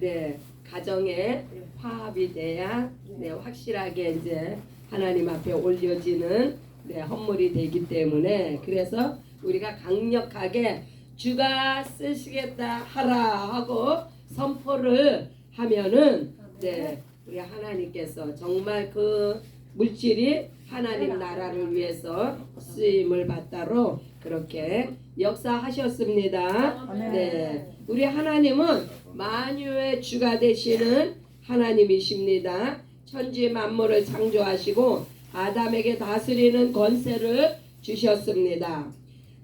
네, 가정에 화합이 돼야 네, 확실하게 이제 하나님 앞에 올려지는 네, 헌물이 되기 때문에 그래서 우리가 강력하게 주가 쓰시겠다 하라 하고 선포를 하면은 네, 우리 하나님께서 정말 그 물질이 하나님 나라를 위해서 쓰임을 받다로 그렇게 역사하셨습니다. 네, 우리 하나님은 만유의 주가 되시는 하나님이십니다. 천지 만물을 창조하시고 아담에게 다스리는 권세를 주셨습니다.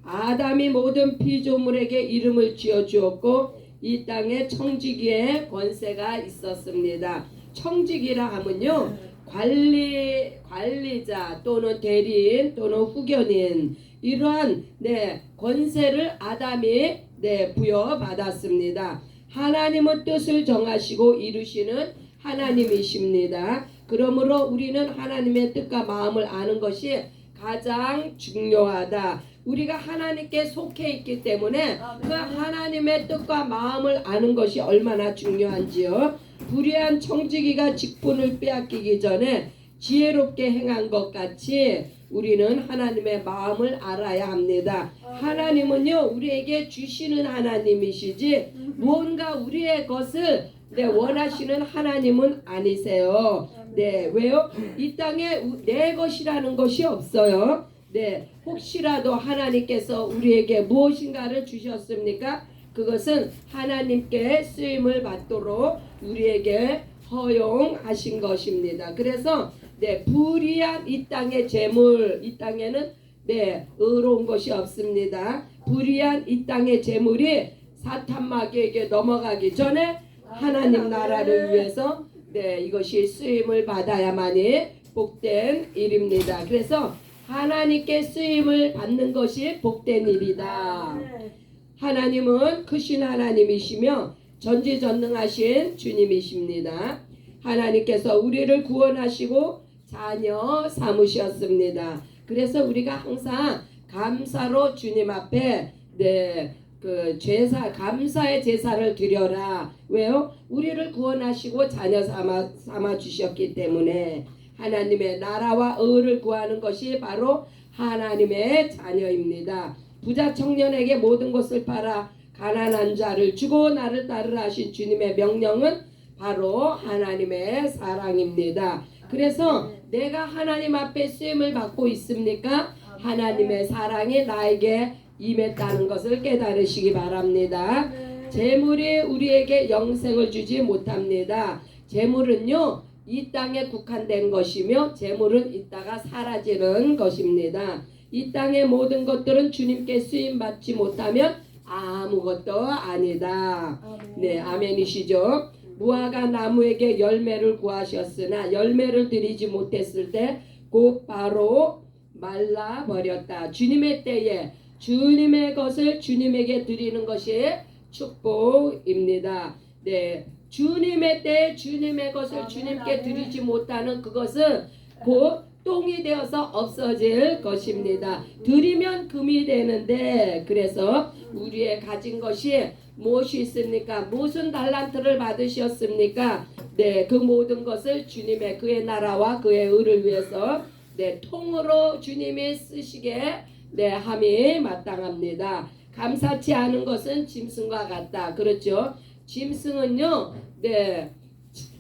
아담이 모든 피조물에게 이름을 지어주었고 이 땅에 청지기의 권세가 있었습니다. 청지기라 하면요, 관리자 또는 대리인 또는 후견인 이러한 네, 권세를 아담이 네, 부여받았습니다. 하나님은 뜻을 정하시고 이루시는 하나님이십니다. 그러므로 우리는 하나님의 뜻과 마음을 아는 것이 가장 중요하다. 우리가 하나님께 속해 있기 때문에 그 하나님의 뜻과 마음을 아는 것이 얼마나 중요한지요. 불의한 청지기가 직분을 빼앗기기 전에 지혜롭게 행한 것 같이 우리는 하나님의 마음을 알아야 합니다. 하나님은요, 우리에게 주시는 하나님이시지 무언가 우리의 것을 네, 원하시는 하나님은 아니세요. 네, 왜요? 이 땅에 내 것이라는 것이 없어요. 네, 혹시라도 하나님께서 우리에게 무엇인가를 주셨습니까? 그것은 하나님께 쓰임을 받도록 우리에게 허용하신 것입니다. 그래서 네, 불의한 이 땅의 재물, 이 땅에는 네, 의로운 것이 없습니다. 불의한 이 땅의 재물이 사탄 마귀에게 넘어가기 전에 하나님 나라를 위해서 네, 이것이 쓰임을 받아야만이 복된 일입니다. 그래서 하나님께 쓰임을 받는 것이 복된 일이다. 하나님은 크신 하나님이시며 전지전능하신 주님이십니다. 하나님께서 우리를 구원하시고 자녀 삼으셨습니다. 그래서 우리가 항상 감사로 주님 앞에 네, 그 감사의 제사를 드려라. 왜요? 우리를 구원하시고 자녀 삼아 주셨기 때문에 하나님의 나라와 의를 구하는 것이 바로 하나님의 자녀입니다. 부자 청년에게 모든 것을 팔아 가난한 자를 주고 나를 따르라 하신 주님의 명령은 바로 하나님의 사랑입니다. 그래서 내가 하나님 앞에 쓰임을 받고 있습니까? 하나님의 사랑이 나에게 임했다는 것을 깨달으시기 바랍니다. 재물이 우리에게 영생을 주지 못합니다. 재물은요, 이 땅에 국한된 것이며 재물은 이따가 사라지는 것입니다. 이 땅의 모든 것들은 주님께 쓰임 받지 못하면 아무것도 아니다. 네, 아멘이시죠? 무화과 나무에게 열매를 구하셨으나 열매를 드리지 못했을 때 곧바로 말라버렸다. 주님의 때에 주님의 것을 주님에게 드리는 것이 축복입니다. 네, 주님의 때에 주님의 것을 주님께 드리지 못하는 그것은 곧 똥이 되어서 없어질 것입니다. 드리면 금이 되는데 그래서 우리의 가진 것이 무엇이 있습니까? 무슨 달란트를 받으셨습니까? 네, 그 모든 것을 주님의 그의 나라와 그의 의를 위해서 네, 통으로 주님이 쓰시게 네, 함이 마땅합니다. 감사치 않은 것은 짐승과 같다. 그렇죠? 짐승은요, 네,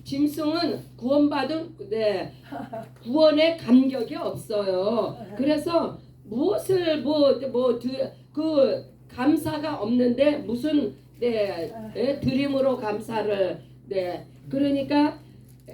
짐승은 구원받은 네, 구원의 감격이 없어요. 그래서 무엇을 그 감사가 없는데 무슨 네, 네, 드림으로 감사를 네, 그러니까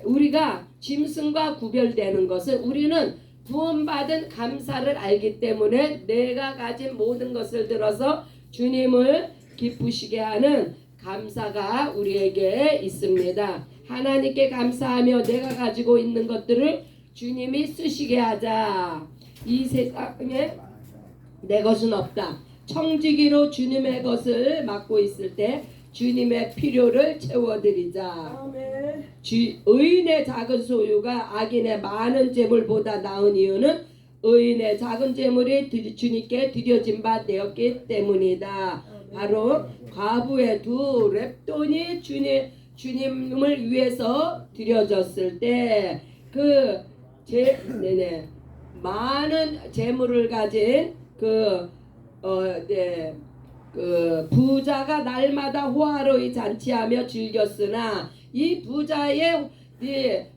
우리가 짐승과 구별되는 것은 우리는 구원받은 감사를 알기 때문에 내가 가진 모든 것을 들어서 주님을 기쁘시게 하는 감사가 우리에게 있습니다. 하나님께 감사하며 내가 가지고 있는 것들을 주님이 쓰시게 하자. 이 세상에 내 것은 없다. 청지기로 주님의 것을 맡고 있을 때 주님의 필요를 채워드리자. 의인의 작은 소유가 악인의 많은 재물보다 나은 이유는 의인의 작은 재물이 주님께 드려진 바 되었기 때문이다. 바로 과부의 두 랩돈이 주님을 위해서 드려졌을 때 많은 재물을 가진 그 부자가 날마다 호화로이 잔치하며 즐겼으나 이 부자의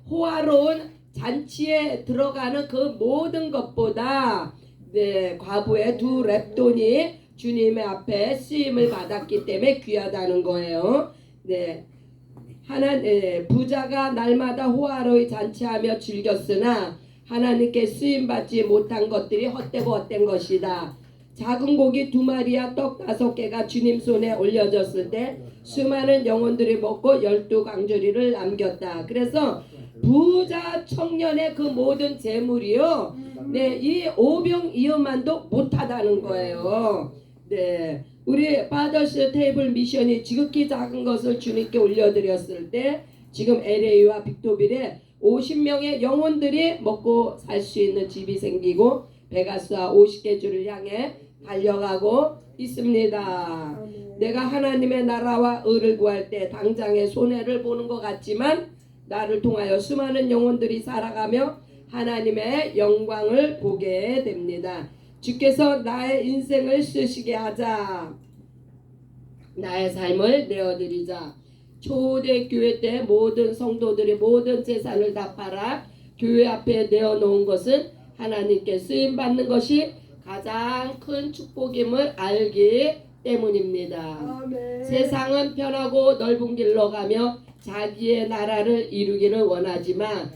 호화로운 잔치에 들어가는 그 모든 것보다 과부의 두 랩돈이 주님의 앞에 쓰임을 받았기 때문에 귀하다는 거예요. 부자가 날마다 호화로이 잔치하며 즐겼으나 하나님께 쓰임받지 못한 것들이 헛된 것이다. 작은 고기 2마리와 떡 5개가 주님 손에 올려졌을 때 수많은 영혼들이 먹고 12강조리를 남겼다. 그래서 부자 청년의 그 모든 재물이요, 이 오병이어만도 못하다는 거예요. 우리 파더스 테이블 미션이 지극히 작은 것을 주님께 올려드렸을 때 지금 LA와 빅토빌에 50명의 영혼들이 먹고 살 수 있는 집이 생기고 베가스와 50개주를 향해 달려가고 있습니다. 내가 하나님의 나라와 의를 구할 때 당장의 손해를 보는 것 같지만 나를 통하여 수많은 영혼들이 살아가며 하나님의 영광을 보게 됩니다. 주께서 나의 인생을 쓰시게 하자. 나의 삶을 내어드리자. 초대교회 때 모든 성도들이 모든 재산을 다 팔아 교회 앞에 내어놓은 것은 하나님께 쓰임받는 것이 가장 큰 축복임을 알기 때문입니다. 아멘. 세상은 편하고 넓은 길로 가며 자기의 나라를 이루기를 원하지만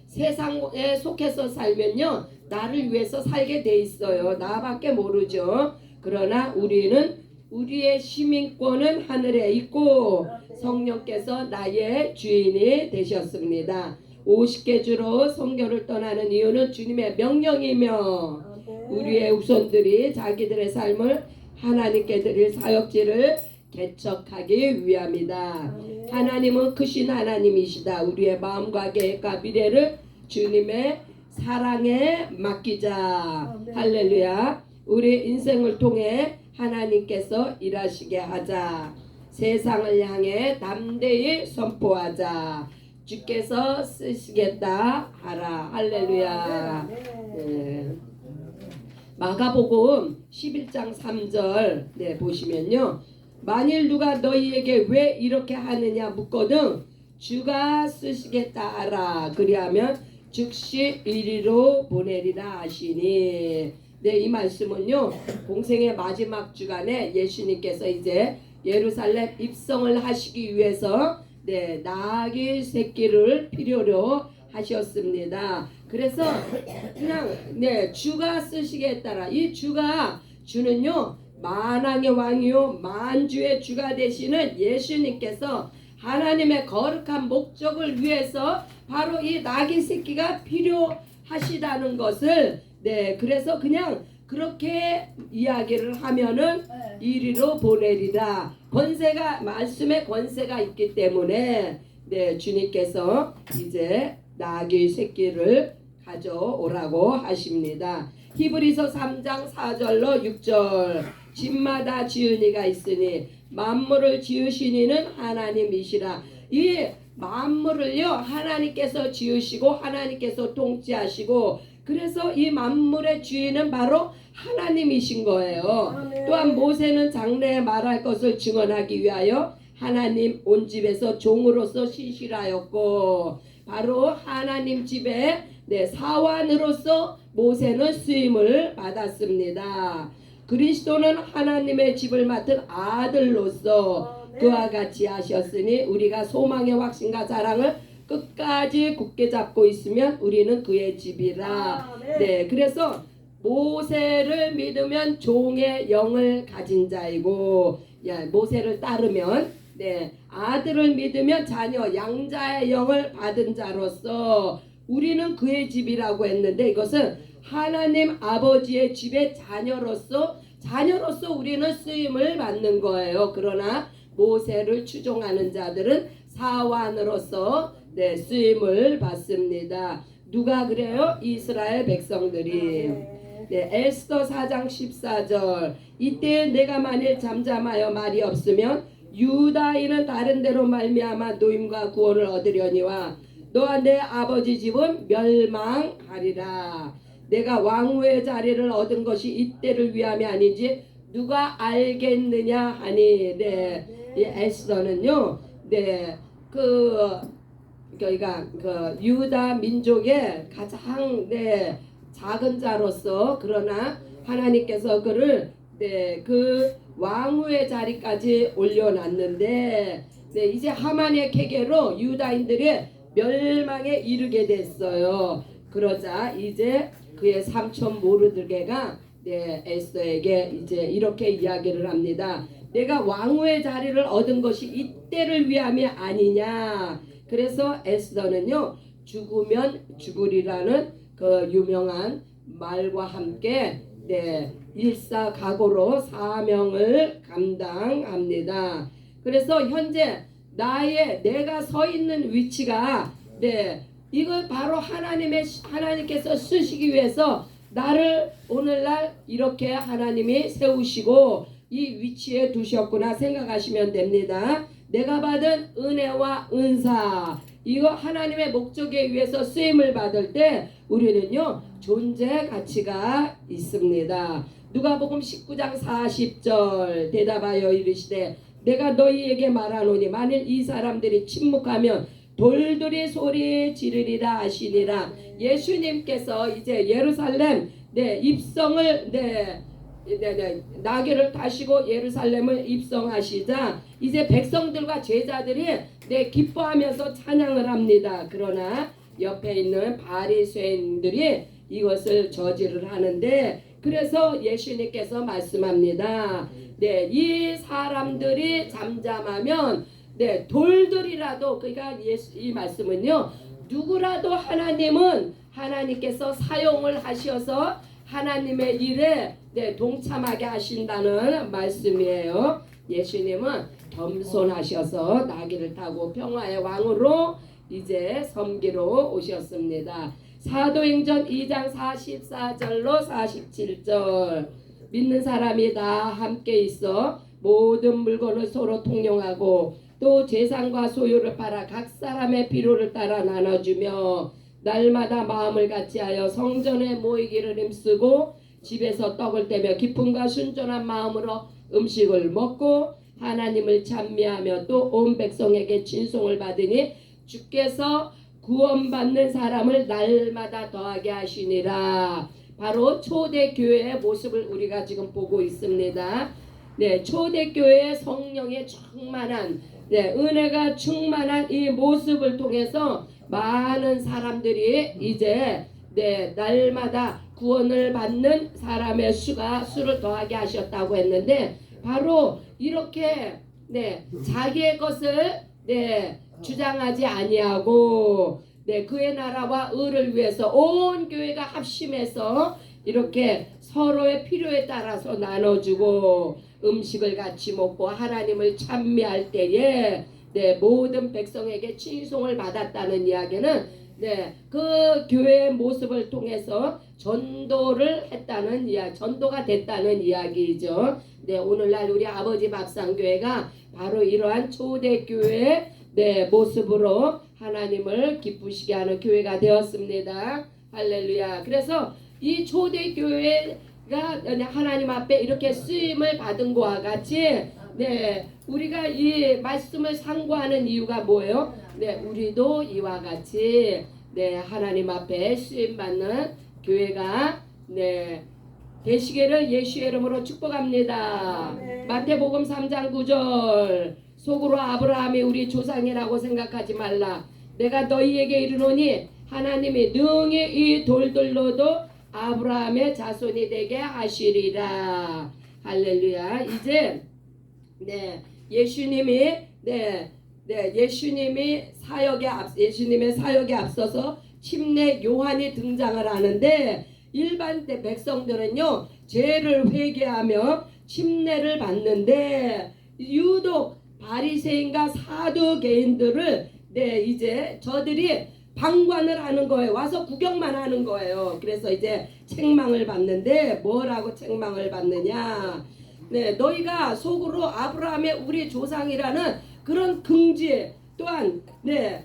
세상에 속해서 살면요, 나를 위해서 살게 돼 있어요. 나밖에 모르죠. 그러나 우리는 우리의 시민권은 하늘에 있고 성령께서 나의 주인이 되셨습니다. 50개주로 선교를 떠나는 이유는 주님의 명령이며 우리의 후손들이 자기들의 삶을 하나님께 드릴 사역지를 개척하기 위함이다. 하나님은 크신 하나님이시다. 우리의 마음과 계획과 미래를 주님의 사랑에 맡기자. 할렐루야. 우리 인생을 통해 하나님께서 일하시게 하자. 세상을 향해 담대히 선포하자. 주께서 쓰시겠다 하라. 할렐루야. 마가복음 11장 3절 보시면요, 만일 누가 너희에게 왜 이렇게 하느냐 묻거든 주가 쓰시겠다 하라. 그리하면 즉시 이리로 보내리라 하시니. 이 말씀은요, 공생의 마지막 주간에 예수님께서 이제 예루살렘 입성을 하시기 위해서 나귀 새끼를 필요로 하셨습니다. 그래서 그냥 주가 쓰시겠다라. 이 주는요, 만왕의 왕이요 만주의 주가 되시는 예수님께서 하나님의 거룩한 목적을 위해서 바로 이 나귀 새끼가 필요하시다는 것을 그래서 그냥 그렇게 이야기를 하면은 이리로 보내리라. 권세가, 말씀에 권세가 있기 때문에 주님께서 이제 나귀 새끼를 가져오라고 하십니다. 히브리서 3장 4절로 6절. 집마다 지은이가 있으니 만물을 지으신 이는 하나님이시라. 이 만물을요, 하나님께서 지으시고 하나님께서 통치하시고, 그래서 이 만물의 주인은 바로 하나님이신 거예요. 또한 모세는 장래에 말할 것을 증언하기 위하여 하나님 온 집에서 종으로서 신실하였고, 바로 하나님 집에 사환으로서 모세는 쓰임을 받았습니다. 그리스도는 하나님의 집을 맡은 아들로서 그와 같이 하셨으니 우리가 소망의 확신과 사랑을 끝까지 굳게 잡고 있으면 우리는 그의 집이라. 그래서 모세를 믿으면 종의 영을 가진 자이고, 모세를 따르면 아들을 믿으면 자녀 양자의 영을 받은 자로서 우리는 그의 집이라고 했는데, 이것은 하나님 아버지의 집의 자녀로서 우리는 쓰임을 받는 거예요. 그러나 모세를 추종하는 자들은 사환으로서 쓰임을 받습니다. 누가 그래요? 이스라엘 백성들이. 에스더 4장 14절. 이때 내가 만일 잠잠하여 말이 없으면 유다인은 다른 데로 말미암아 노임과 구원을 얻으려니와 너와 내 아버지 집은 멸망하리라. 내가 왕후의 자리를 얻은 것이 이때를 위함이 아니지 누가 알겠느냐 하니. 네, 이 에스더는요, 네, 그러니까 그 유다 민족의 가장 작은 자로서, 그러나 하나님께서 그를 그 왕후의 자리까지 올려놨는데, 이제 하만의 계계로 유다인들이 멸망에 이르게 됐어요. 그러자 이제 그의 삼촌 모르드게가 에스더에게 이제 이렇게 이야기를 합니다. 내가 왕후의 자리를 얻은 것이 이때를 위함이 아니냐. 그래서 에스더는요, 죽으면 죽으리라는 그 유명한 말과 함께 일사각오로 사명을 감당합니다. 그래서 현재 내가 서 있는 위치가 이거 바로 하나님께서 쓰시기 위해서 나를 오늘날 이렇게 하나님이 세우시고 이 위치에 두셨구나 생각하시면 됩니다. 내가 받은 은혜와 은사, 이거 하나님의 목적에 의해서 쓰임을 받을 때 우리는요, 존재 가치가 있습니다. 누가복음 19장 40절 대답하여 이르시되 내가 너희에게 말하노니 만일 이 사람들이 침묵하면 돌들이 소리 지르리라 하시니라. 예수님께서 이제 예루살렘 입성을 나귀를 타시고 예루살렘을 입성하시자 이제 백성들과 제자들이 기뻐하면서 찬양을 합니다. 그러나 옆에 있는 바리새인들이 이것을 저지를 하는데, 그래서 예수님께서 말씀합니다. 이 사람들이 잠잠하면 돌들이라도, 그러니까 이 말씀은요, 누구라도 하나님께서 사용을 하셔서 하나님의 일에 동참하게 하신다는 말씀이에요. 예수님은 겸손하셔서 나귀를 타고 평화의 왕으로 이제 섬기러 오셨습니다. 사도행전 2장 44절로 47절 믿는 사람이 다 함께 있어 모든 물건을 서로 통용하고 또 재산과 소유를 팔아 각 사람의 필요를 따라 나눠주며 날마다 마음을 같이하여 성전에 모이기를 힘쓰고 집에서 떡을 떼며 기쁨과 순전한 마음으로 음식을 먹고 하나님을 찬미하며 또 온 백성에게 진송을 받으니 주께서 구원받는 사람을 날마다 더하게 하시니라. 바로 초대교회의 모습을 우리가 지금 보고 있습니다. 초대교회의 성령의 충만한 은혜가 충만한 이 모습을 통해서 많은 사람들이 이제 날마다 구원을 받는 사람의 수를 더하게 하셨다고 했는데, 바로 이렇게 자기의 것을 주장하지 아니하고 그의 나라와 의를 위해서 온 교회가 합심해서 이렇게 서로의 필요에 따라서 나눠주고 음식을 같이 먹고 하나님을 찬미할 때에 모든 백성에게 칭송을 받았다는 이야기는 그 교회의 모습을 통해서 전도를 했다는 이야기, 전도가 됐다는 이야기죠. 오늘날 우리 아버지 밥상교회가 바로 이러한 초대교회의 모습으로 하나님을 기쁘시게 하는 교회가 되었습니다. 할렐루야. 그래서 이 초대교회가 하나님 앞에 이렇게 쓰임을 받은 것과 같이 우리가 이 말씀을 상고하는 이유가 뭐예요? 우리도 이와 같이 하나님 앞에 쓰임 받는 교회가 되시기를 예수의 이름으로 축복합니다. 마태복음 3장 9절 속으로 아브라함이 우리 조상이라고 생각하지 말라. 내가 너희에게 이르노니 하나님이 능히 이 돌들로도 아브라함의 자손이 되게 하시리라. 할렐루야. 이제 예수님이 예수님의 사역에 앞서서 침례 요한이 등장을 하는데, 일반 백성들은요 죄를 회개하며 침례를 받는데 유독 바리새인과 사두개인들을 이제 저들이 방관을 하는 거예요. 와서 구경만 하는 거예요. 그래서 이제 책망을 받는데, 뭐라고 책망을 받느냐? 네, 너희가 속으로 아브라함의 우리 조상이라는 그런 긍지 또한 네,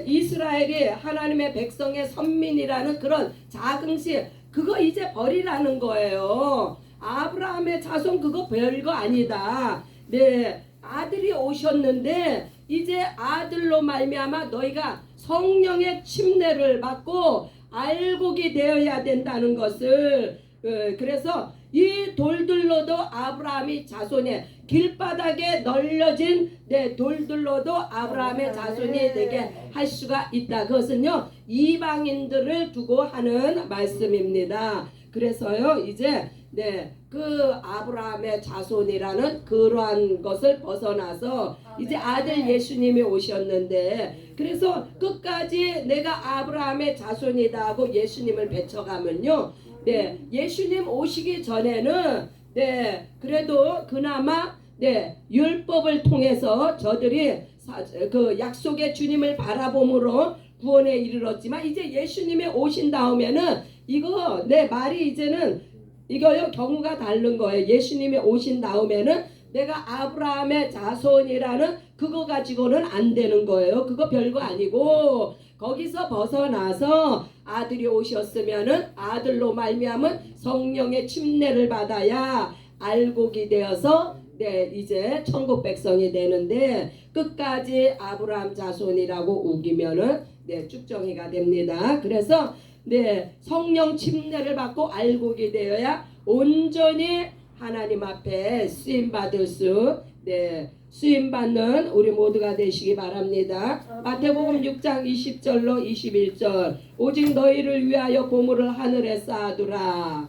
이스라엘이 하나님의 백성의 선민이라는 그런 자긍심 그거 이제 버리라는 거예요. 아브라함의 자손 그거 별거 아니다. 네, 아들이 오셨는데 이제 아들로 말미암아 너희가 성령의 침례를 받고 알곡이 되어야 된다는 것을 그래서 이 돌들로도 아브라함이 자손의 길바닥에 널려진 돌들로도 아브라함의 자손이 되게 할 수가 있다. 그것은요 이방인들을 두고 하는 말씀입니다. 그래서요 이제 그 아브라함의 자손이라는 그러한 것을 벗어나서 이제 아들 예수님이 오셨는데 그래서 끝까지 내가 아브라함의 자손이다 하고 예수님을 배쳐가면요 예수님 오시기 전에는 그래도 그나마 율법을 통해서 저들이 그 약속의 주님을 바라봄으로 구원에 이르렀지만 이제 예수님이 오신 다음에는 이거 내 말이 이제는 이거요 경우가 다른 거예요. 예수님이 오신 다음에는 내가 아브라함의 자손이라는 그거 가지고는 안 되는 거예요. 그거 별거 아니고 거기서 벗어나서 아들이 오셨으면은 아들로 말미암은 성령의 침례를 받아야 알곡이 되어서 이제 천국 백성이 되는데 끝까지 아브라함 자손이라고 우기면은 쭉정이가 됩니다. 그래서 성령 침례를 받고 알곡이 되어야 온전히 하나님 앞에 쓰임받을 쓰임받는 우리 모두가 되시기 바랍니다. 마태복음 6장 20절로 21절 오직 너희를 위하여 보물을 하늘에 쌓아두라.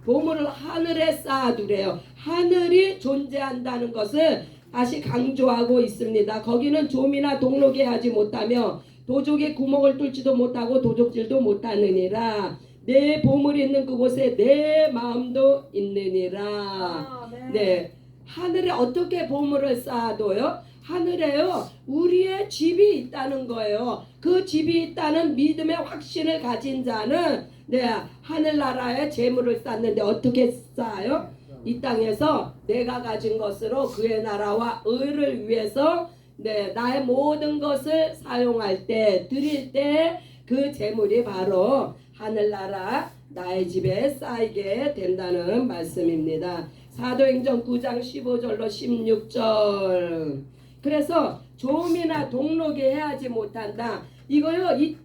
보물을 하늘에 쌓아두래요. 하늘이 존재한다는 것을 다시 강조하고 있습니다. 거기는 좀이나 동록이 하지 못하며 도적에 구멍을 뚫지도 못하고 도적질도 못하느니라. 내 보물이 있는 그곳에 내 마음도 있느니라. 하늘에 어떻게 보물을 쌓아둬요? 하늘에요 우리의 집이 있다는 거예요. 그 집이 있다는 믿음의 확신을 가진 자는 하늘나라에 재물을 쌓는데 어떻게 쌓아요? 이 땅에서 내가 가진 것으로 그의 나라와 의를 위해서 나의 모든 것을 사용할 때 드릴 때 그 재물이 바로 하늘나라 나의 집에 쌓이게 된다는 말씀입니다. 사도행전 9장 15절로 16절 그래서 좀이나 동록이 해하지 못한다. 이거요 이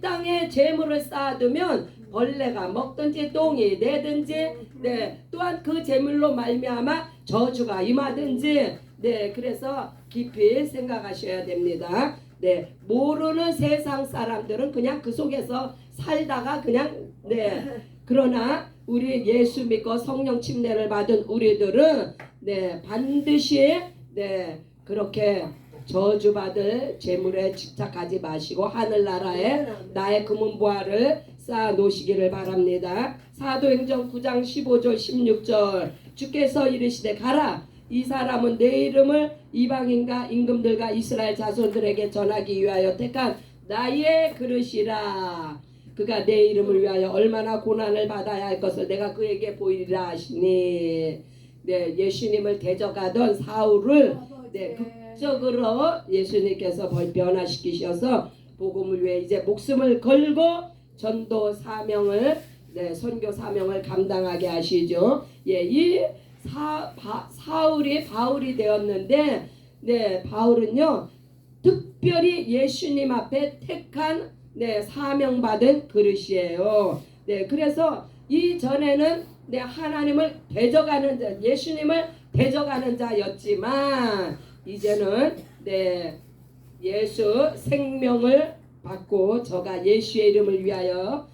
땅에 재물을 쌓아두면 벌레가 먹든지 똥이 내든지 또한 그 재물로 말미암아 저주가 임하든지 그래서 깊이 생각하셔야 됩니다. 모르는 세상 사람들은 그냥 그 속에서 살다가 그냥 그러나 우리 예수 믿고 성령 침례를 받은 우리들은 반드시 그렇게 저주받을 재물에 집착하지 마시고 하늘나라에 나의 금은보화를 쌓아 놓으시기를 바랍니다. 사도행전 9장 15절 16절 주께서 이르시되 가라 이 사람은 내 이름을 이방인과 임금들과 이스라엘 자손들에게 전하기 위하여 택한 나의 그릇이라. 그가 내 이름을 위하여 얼마나 고난을 받아야 할 것을 내가 그에게 보이리라 하시니 예수님을 대적하던 사울을 극적으로 예수님께서 변화시키셔서 복음을 위해 이제 목숨을 걸고 전도 사명을 선교 사명을 감당하게 하시죠. 이 사울이 바울이 되었는데 바울은요 특별히 예수님 앞에 택한 사명받은 그릇이에요. 그래서 이전에는 하나님을 대적하는 자 예수님을 대적하는 자였지만 이제는 예수 생명을 받고 저가 예수의 이름을 위하여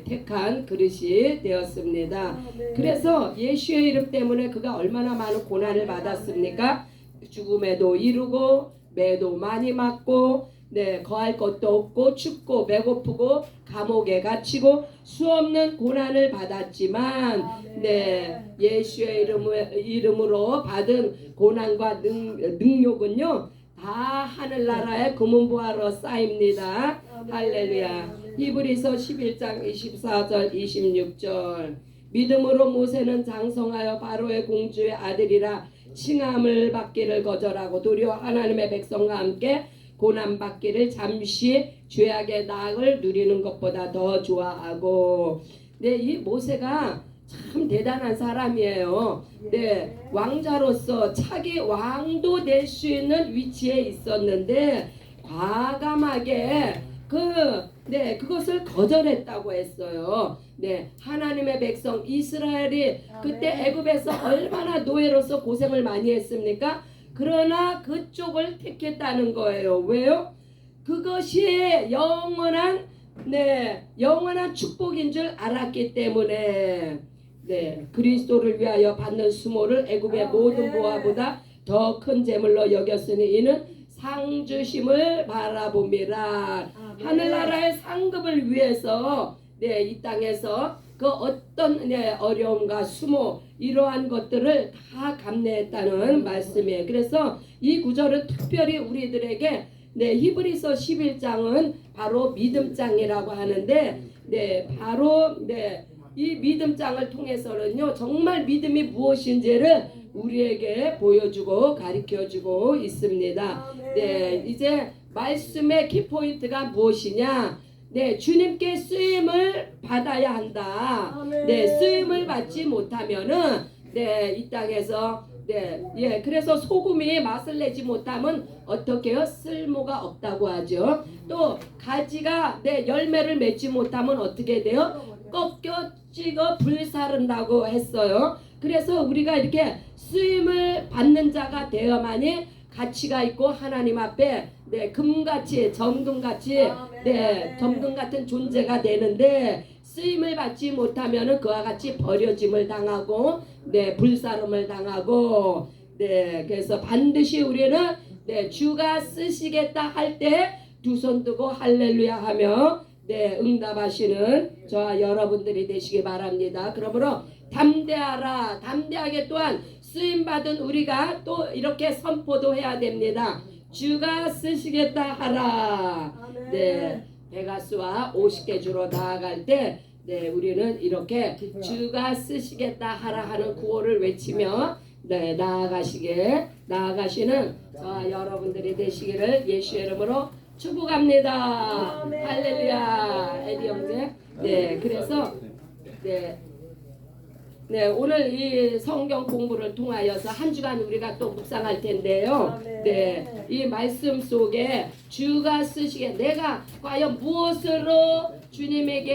택한 그릇이 되었습니다. 그래서 예수의 이름 때문에 그가 얼마나 많은 고난을 받았습니까? 죽음에도 이르고 매도 많이 맞고 거할 것도 없고 춥고 배고프고 감옥에 갇히고 수없는 고난을 받았지만 예수의 이름으로 받은 고난과 능력은요 다 하늘나라의 금은보화로 쌓입니다. 할렐루야. 히브리서 11장 24절 26절 믿음으로 모세는 장성하여 바로의 공주의 아들이라 칭함을 받기를 거절하고 도리어 하나님의 백성과 함께 고난받기를 잠시 죄악의 낙을 누리는 것보다 더 좋아하고. 네, 이 모세가 참 대단한 사람이에요. 네, 왕자로서 차기 왕도 될 수 있는 위치에 있었는데 과감하게 그것을 거절했다고 했어요. 네, 하나님의 백성 이스라엘이 그때 애굽에서 얼마나 노예로서 고생을 많이 했습니까? 그러나 그쪽을 택했다는 거예요. 왜요? 그것이 영원한 축복인 줄 알았기 때문에. 네, 그리스도를 위하여 받는 수모를 애굽의 모든 보화보다 더 큰 재물로 여겼으니 이는 상 주심을 바라봄이라. 하늘나라의 상급을 위해서 이 땅에서 그 어떤 어려움과 수모 이러한 것들을 다 감내했다는 말씀이에요. 그래서 이 구절은 특별히 우리들에게 히브리서 11장은 바로 믿음장이라고 하는데 바로 이 믿음장을 통해서는요 정말 믿음이 무엇인지를 우리에게 보여주고 가르쳐주고 있습니다. 이제 말씀의 키포인트가 무엇이냐? 주님께 쓰임을 받아야 한다. 쓰임을 받지 못하면은 이 땅에서 그래서 소금이 맛을 내지 못하면 어떻게 해요? 쓸모가 없다고 하죠. 또 가지가 열매를 맺지 못하면 어떻게 돼요? 꺾여 찍어 불사른다고 했어요. 그래서 우리가 이렇게 쓰임을 받는 자가 되어야만이 가치가 있고 하나님 앞에 금같이 정금같이 정금 같은 존재가 되는데 쓰임을 받지 못하면은 그와 같이 버려짐을 당하고 불사름을 당하고 그래서 반드시 우리는 주가 쓰시겠다 할 때 두 손 뜨고 할렐루야 하며 응답하시는 저와 여러분들이 되시기 바랍니다. 그러므로 담대하라. 담대하게 또한 쓰임받은 우리가 또 이렇게 선포도 해야 됩니다. 주가 쓰시겠다 하라. 베가스와 50개 주로 나아갈 때 우리는 이렇게 주가 쓰시겠다 하라 하는 구호를 외치며 나아가시는 저와 여러분들이 되시기를 예수의 이름으로 축복합니다. 할렐루야. 에디 형제. 그래서 오늘 이 성경 공부를 통하여서 한 주간 우리가 또 묵상할 텐데요. 이 말씀 속에 주가 쓰시게 내가 과연 무엇으로 주님에게